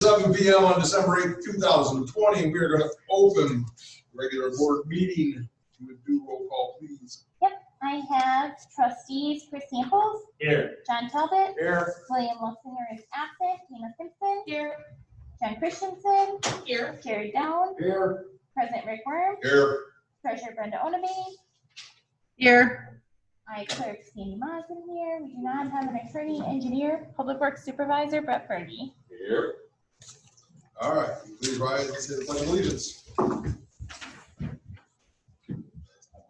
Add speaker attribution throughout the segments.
Speaker 1: 7 p.m. on December 8th, 2020. We are going to open regular board meeting. You would do roll call, please.
Speaker 2: Yep, I have trustees Chris Samples.
Speaker 3: Here.
Speaker 2: John Talbot.
Speaker 3: Here.
Speaker 2: William Luxinger is absent. Tina Simpson.
Speaker 4: Here.
Speaker 2: John Christensen.
Speaker 4: Here.
Speaker 2: Jerry Down.
Speaker 1: Here.
Speaker 2: President Rick Worm.
Speaker 1: Here.
Speaker 2: Treasurer Brenda Onabay.
Speaker 4: Here.
Speaker 2: I clerk Sandy Mazen here. We do not have an attorney, engineer, public works supervisor Brett Fergie.
Speaker 1: Here. All right, please rise and say the pledge of allegiance.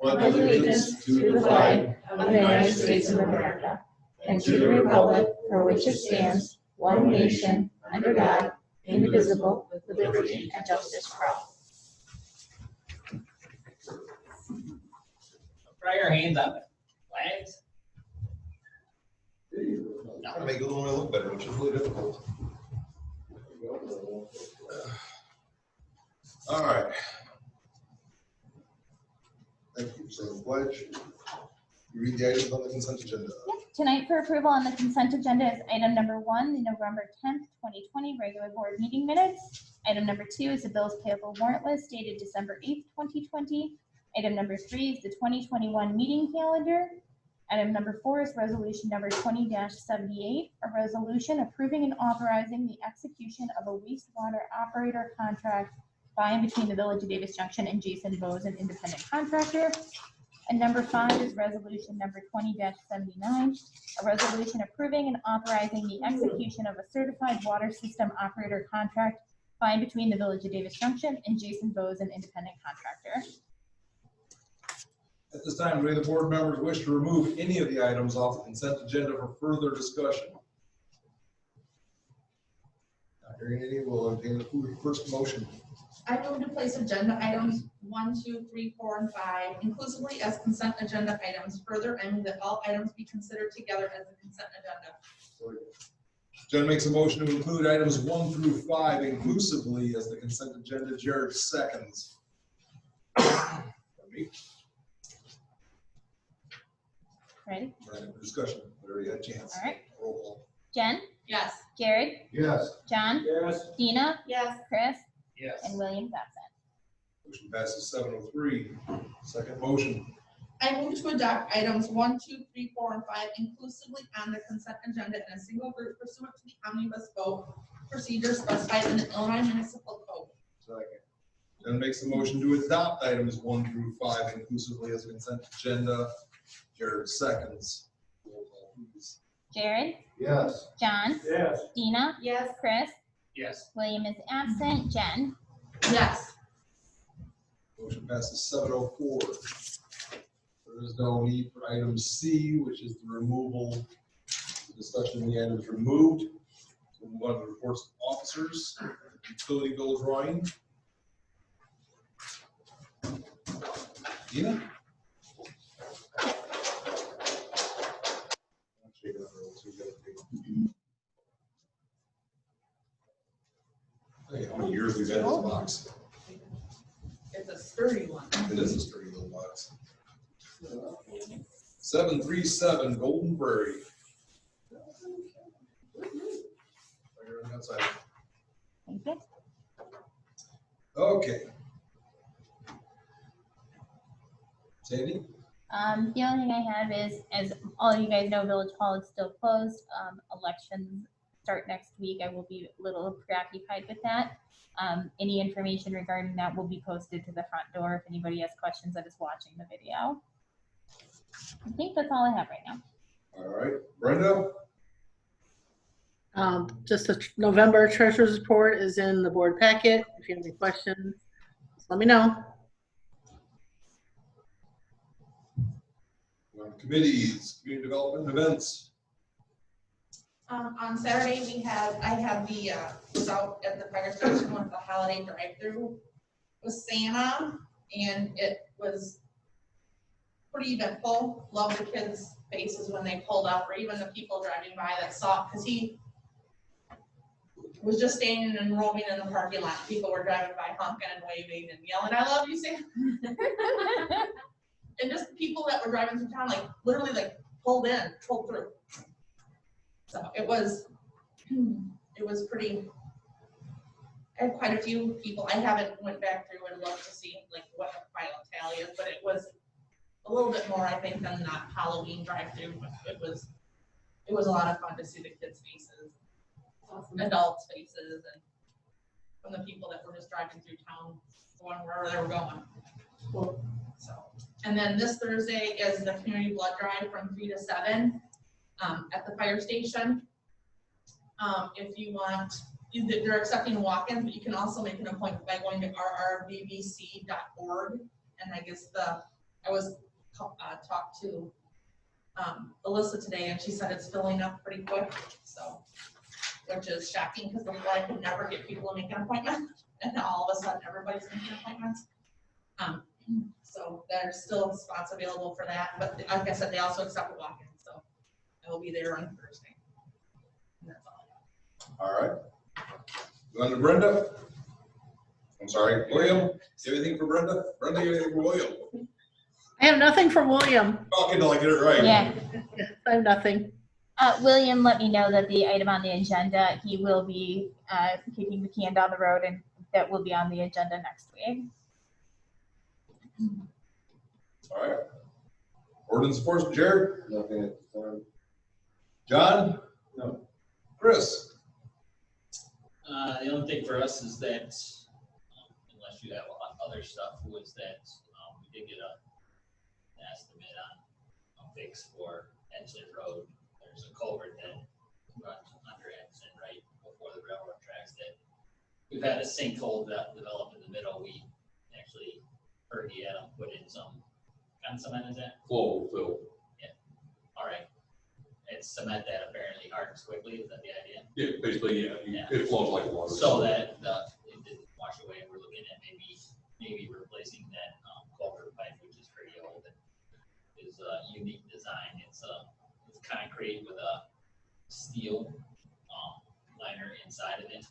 Speaker 5: Pledge allegiance to the flag of the United States of America and to the republic for which it stands, one nation, under God, indivisible, with liberty and justice for all.
Speaker 3: Try your hands on the flags.
Speaker 1: Trying to make it a little bit look better, which is really difficult. All right. Thank you. So the pledge. You read the items on the consent agenda.
Speaker 2: Yep. Tonight for approval on the consent agenda is item number 1, the November 10th, 2020 regular board meeting minutes. Item number 2 is the bills payable warrant list dated December 8th, 2020. Item number 3 is the 2021 meeting calendar. Item number 4 is resolution number 20-78, a resolution approving and authorizing the execution of a wastewater operator contract by and between the Village of Davis Junction and Jason Bose, an independent contractor. And number 5 is resolution number 20-79, a resolution approving and authorizing the execution of a certified water system operator contract by and between the Village of Davis Junction and Jason Bose, an independent contractor.
Speaker 1: At this time, do any of the board members wish to remove any of the items off the consent agenda for further discussion? Not hearing any, we'll entertain the first motion.
Speaker 4: I move to place agenda items 1, 2, 3, 4, and 5 inclusively as consent agenda items. Further, I move that all items be considered together as a consent agenda.
Speaker 1: Jen makes a motion to include items 1 through 5 inclusively as the consent agenda. Jared seconds.
Speaker 2: Ready?
Speaker 1: Right, discussion. We already had a chance.
Speaker 2: All right.
Speaker 1: Roll call.
Speaker 2: Jen,
Speaker 4: Yes.
Speaker 2: Jared,
Speaker 1: Yes.
Speaker 2: John,
Speaker 3: Yes.
Speaker 2: Dina,
Speaker 4: Yes.
Speaker 2: Chris,
Speaker 3: Yes.
Speaker 2: and William's absent.
Speaker 1: Motion passes 703. Second motion.
Speaker 4: I move to adopt items 1, 2, 3, 4, and 5 inclusively on the consent agenda in a single group pursuant to the omnibus vote procedure specified in the Illinois Municipal Code.
Speaker 1: Second. Jen makes a motion to adopt items 1 through 5 inclusively as consent agenda. Jared seconds. Roll call, please.
Speaker 2: Jared,
Speaker 1: Yes.
Speaker 2: John,
Speaker 3: Yes.
Speaker 2: Dina,
Speaker 4: Yes.
Speaker 2: Chris,
Speaker 3: Yes.
Speaker 2: William is absent. Jen,
Speaker 4: Yes.
Speaker 1: Motion passes 704. There is no need for item C, which is the removal, the discussion of the items removed. So we'll move on to the reports of officers, utility bill drawing. Dina? Hey, how many years we've had this box?
Speaker 4: It's a sturdy one.
Speaker 1: It is a sturdy little box. 737 Golden Prairie. Right here on the outside.
Speaker 2: thank you.
Speaker 1: Okay. Sandy?
Speaker 2: The only thing I have is, as all you guys know, Village Hall is still closed. Elections start next week. I will be a little preoccupied with that. Any information regarding that will be posted to the front door if anybody has questions that is watching the video. I think that's all I have right now.
Speaker 1: All right. Brenda?
Speaker 5: Just the November treasurer's report is in the board packet. If you have any questions, just let me know.
Speaker 1: Committees, community development events.
Speaker 4: On Saturday, I had was out at the fire station with the holiday drive-through with Santa, and it was pretty eventful. Love the kids' faces when they pulled up, or even the people driving by that saw, because he was just standing and roaming in the parking lot. People were driving by honking and waving and yelling, "I love you, Santa." And just people that were driving through town, like literally like pulled through. So it was pretty I had quite a few people. I haven't went back through and looked to see like what the final tally is, but it was a little bit more, I think, than that Halloween drive-through. But it was a lot of fun to see the kids' faces, adults' faces, and from the people that were just driving through town, going wherever they were going.
Speaker 5: Cool.
Speaker 4: So, and then this Thursday is the community blood drive from 3 to 7 at the fire station. If you want, they're accepting walk-ins, but you can also make an appointment by going to rrbbc.org. And I guess I was talked to Alyssa today, and she said it's filling up pretty quick. So, which is shocking because before I could never get people to make an appointment, and now all of a sudden everybody's making appointments. So there's still spots available for that, but like I said, they also accept walk-ins, so I will be there on Thursday. And that's all.
Speaker 1: All right. Going to Brenda? I'm sorry, William, anything for Brenda? Brenda, anything for William?
Speaker 5: I have nothing for William.
Speaker 1: Talking till I get it right.
Speaker 2: Yeah.
Speaker 5: I have nothing.
Speaker 2: William let me know that the item on the agenda, he will be kicking the can down the road, and that will be on the agenda next week.
Speaker 1: All right. Ordinance enforcement, Jared?
Speaker 6: Nothing at the time.
Speaker 1: John? No. Chris?
Speaker 3: The only thing for us is that, unless you have other stuff, was that we did get an estimate on a fix for Edgeland Road. There's a culvert that runs under Edgeland right before the railroad tracks that we've had a sinkhole develop in the middle. We actually heard he had them put in some cement, is that?
Speaker 6: Flow fill.
Speaker 3: All right. It's cement that apparently hardens quickly, is that the idea?
Speaker 6: Yeah, basically, yeah, it flows like water.
Speaker 3: So that it didn't wash away, and we're looking at maybe replacing that culvert pipe, which is pretty old and is a unique design. It's concrete with a steel liner inside of it.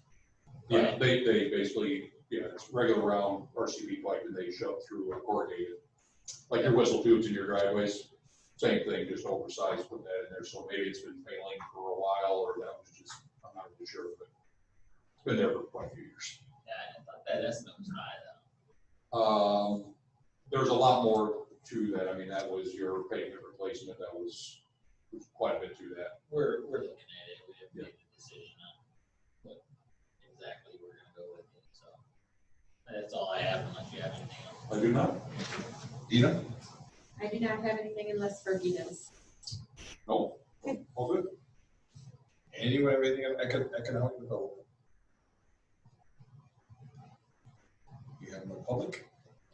Speaker 6: Yeah, they basically, it's regular round RCP pipe that they shove through a corrugated. Like your whistle tubes in your driveways, same thing, just oversized, put that in there. So maybe it's been failing for a while, or that was just, I'm not really sure, but it's been there for quite a few years.
Speaker 3: Yeah, I thought that estimate was high though.
Speaker 6: There's a lot more to that. I mean, that was your pavement replacement. That was quite a bit to that.
Speaker 3: We're looking at it. We haven't made a decision on what exactly we're gonna go with it. So that's all I have, unless you have anything else.
Speaker 6: I do not.
Speaker 1: Dina?
Speaker 5: I do not have anything unless Fergie does.
Speaker 6: No. All good.
Speaker 1: Anyone have anything economic development? You have no public?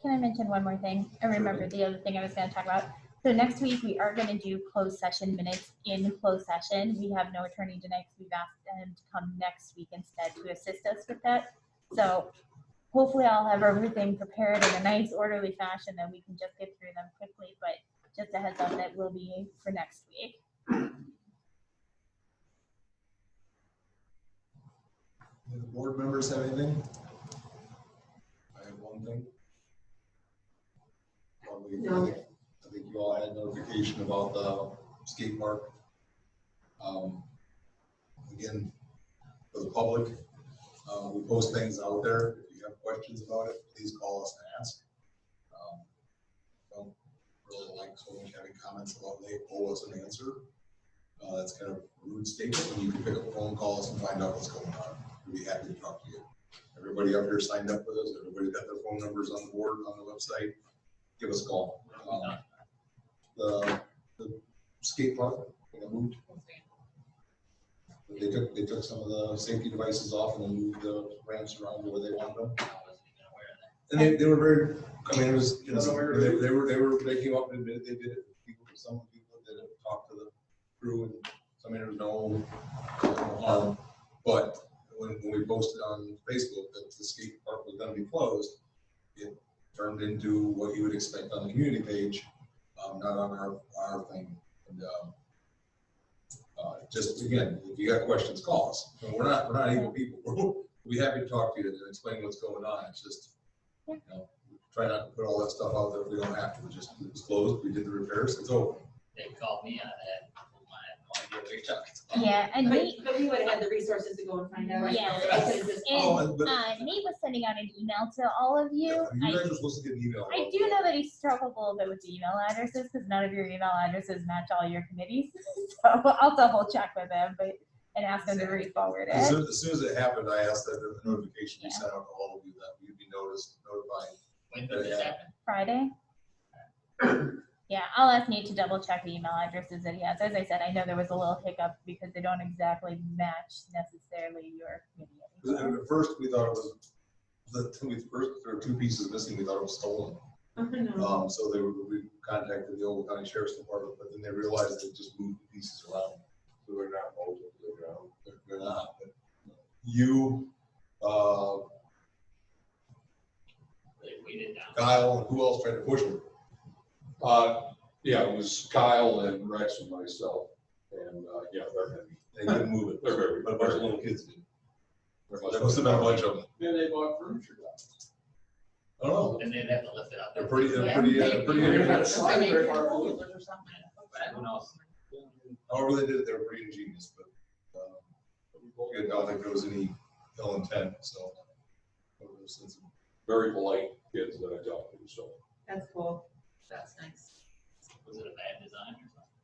Speaker 2: Can I mention one more thing? I remember the other thing I was going to talk about. So next week, we are going to do closed session minutes in closed session. We have no attorney tonight, so we've asked him to come next week instead to assist us with that. So hopefully I'll have everything prepared in a nice, orderly fashion that we can just get through them quickly, but just a heads up that will be for next week.
Speaker 1: Do the board members have anything? I have one thing.
Speaker 5: No.
Speaker 1: I think you all had notification about the skate park. Again, for the public, we post things out there. If you have questions about it, please call us and ask. Don't really like so much having comments about they owe us an answer. That's kind of a rude statement, and you can pick up a phone, call us and find out what's going on. We'd be happy to talk to you. Everybody up here signed up with us. Everybody's got their phone numbers on the board, on the website. Give us a call. The skate park, they moved. They took some of the safety devices off and then moved the ramps around to where they wanted them.
Speaker 3: I wasn't even aware of that.
Speaker 1: And they were very, I mean, it was, you know, they came up and they did it. Some people did it, talked to the crew, and I mean, there was no harm. But when we posted on Facebook that the skate park was gonna be closed, it turned into what you would expect on the community page, not on our thing. And just again, if you got questions, call us. And we're not evil people. We'll be happy to talk to you and explain what's going on. It's just, you know, try not to put all that stuff out there if we don't have to. It was closed. We did the repairs. It's open.
Speaker 3: They called me on that. I had no idea what you're talking about.
Speaker 2: Yeah, and
Speaker 5: But we would have had the resources to go and find out.
Speaker 2: Yeah.
Speaker 5: They could have just-
Speaker 1: Oh, but
Speaker 2: Nate was sending out an email to all of you.
Speaker 1: You guys are supposed to get an email.
Speaker 2: I do know that he struggled a little bit with the email addresses because none of your email addresses match all your committees. So I'll double check with him, and ask him to re-forward
Speaker 1: As
Speaker 2: it.
Speaker 1: soon as it happened, I asked that the notification be sent out to all of you, that you'd be notified.
Speaker 3: When did this happen?
Speaker 2: Friday? Yeah, I'll ask Nate to double check the email addresses that he has. As I said, I know there was a little hiccup because they don't exactly match necessarily your committee. anymore.
Speaker 1: At first, we thought it was, there were two pieces missing, we thought it was stolen. So we contacted the Old County Sheriff's Department, but then they realized they just moved the pieces around. So they're not multiple, they're not. But you,
Speaker 3: They waited down.
Speaker 1: Kyle, and who else tried to push them?
Speaker 6: Yeah, it was Kyle and Rex and myself, and, yeah, they're heavy.
Speaker 1: They didn't move it,
Speaker 6: They're very.
Speaker 1: but a bunch of little kids did.
Speaker 6: There
Speaker 1: There must have been a bunch of them.
Speaker 6: Yeah, they bought furniture.
Speaker 1: I don't know.
Speaker 3: And they'd have to lift it up.
Speaker 1: They're pretty.
Speaker 3: But who knows?
Speaker 1: However they did it, they were pretty ingenious, but, I don't think there was any ill intent, so.
Speaker 6: Very polite kids that I talked to, so.
Speaker 5: That's cool.
Speaker 4: That's nice.
Speaker 3: Was it a bad design or something?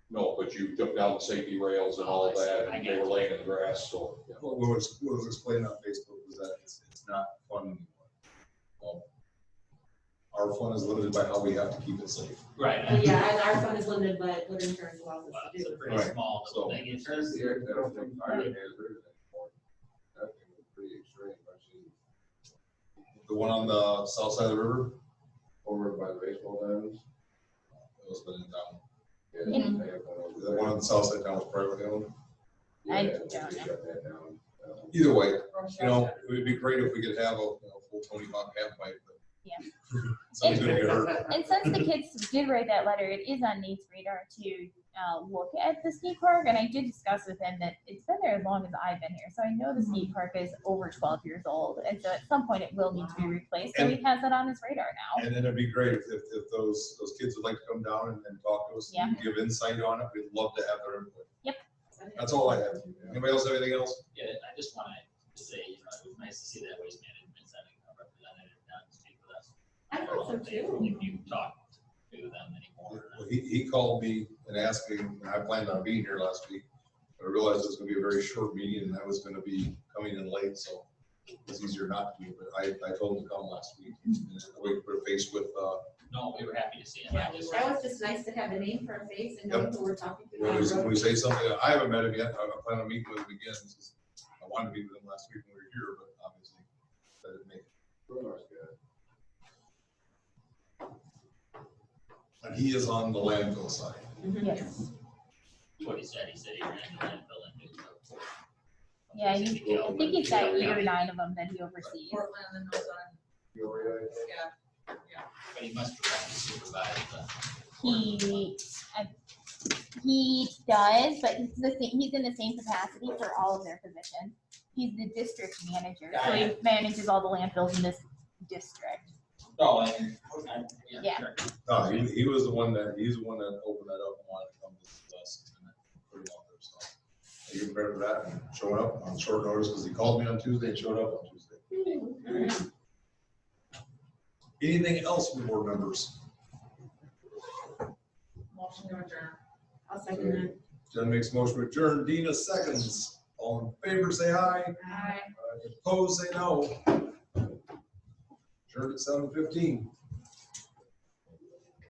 Speaker 6: No, but you took down the safety rails and all of that, and they were laying in the grass, so. Yeah.
Speaker 1: What was explained on Facebook was that it's not fun anymore. Our fun is limited by how we have to keep it safe.
Speaker 3: Right.
Speaker 5: But yeah, and our fund is limited by what insurance allows us
Speaker 3: Well,
Speaker 5: to
Speaker 3: it's a
Speaker 5: do.
Speaker 3: pretty
Speaker 1: Right.
Speaker 3: small
Speaker 1: So-
Speaker 3: little thing. It's just,
Speaker 1: The one on the south side of the river,
Speaker 7: Over by the baseball diamonds.
Speaker 1: it was been in town.
Speaker 2: In-
Speaker 1: The one on the south side town was privately owned.
Speaker 2: I
Speaker 7: Yeah,
Speaker 2: don't
Speaker 7: they
Speaker 2: know.
Speaker 7: shut that down.
Speaker 1: Either way, it would be great if we could have a full Tony Hawk half pipe, but.
Speaker 2: Yeah.
Speaker 1: Somebody's gonna get hurt.
Speaker 2: And since the kids did write that letter, it is on Nate's radar to look at the skate park. And I did discuss with him that it's been there as long as I've been here. So I know the skate park is over 12 years old. And so at some point it will need to be replaced. So he has it on his radar now.
Speaker 1: And then it'd be great if those kids would like to come down and talk to us and give insight on it. We'd love to have their input. That's all I have. Anybody else have anything else?
Speaker 3: yeah, I just wanted to say, it was nice to see that waste management sending a representative down to speak with us.
Speaker 5: I thought so too.
Speaker 3: If you talked to them anymore.
Speaker 1: Well, he called me and asked me, and I planned on being here last week, but I realized it was gonna be a very short meeting and I was gonna be coming in late, so it's easier not to be, but I told him to come last week. And we put a face with,
Speaker 3: No, we were happy to see him.
Speaker 5: Yeah,
Speaker 3: I just-
Speaker 5: that was just nice to have a name for a face and know who we're talking to.
Speaker 1: when we say something, I haven't met him yet, I plan on meeting with him again. I wanted to meet with him last week when we were here, but obviously, that didn't make it. And he is on the landfill side.
Speaker 2: Yes.
Speaker 3: That's what he said. He said he ran the landfill and knew.
Speaker 2: Yeah, I think he's got 8 or 9 of them that he oversees.
Speaker 4: Portland and those on, yeah.
Speaker 3: But he must have to supervise the.
Speaker 2: He does, but he's in the same capacity for all of their positions. He's the district manager, so he manages all the landfills in this district.
Speaker 3: Oh,
Speaker 2: Yeah.
Speaker 3: sure.
Speaker 1: No, he's the one that opened that up and wanted to come to us and put it out there, so. I give him credit for that and showing up on short notice, because he called me on Tuesday and showed up on Tuesday. Anything else from board members?
Speaker 4: Motion to adjourn.
Speaker 5: I'll second that.
Speaker 1: Jen makes motion to adjourn, Dina seconds. All in favor, say aye.
Speaker 4: Aye.
Speaker 1: Opposed, say no. Adjourned at 7:15.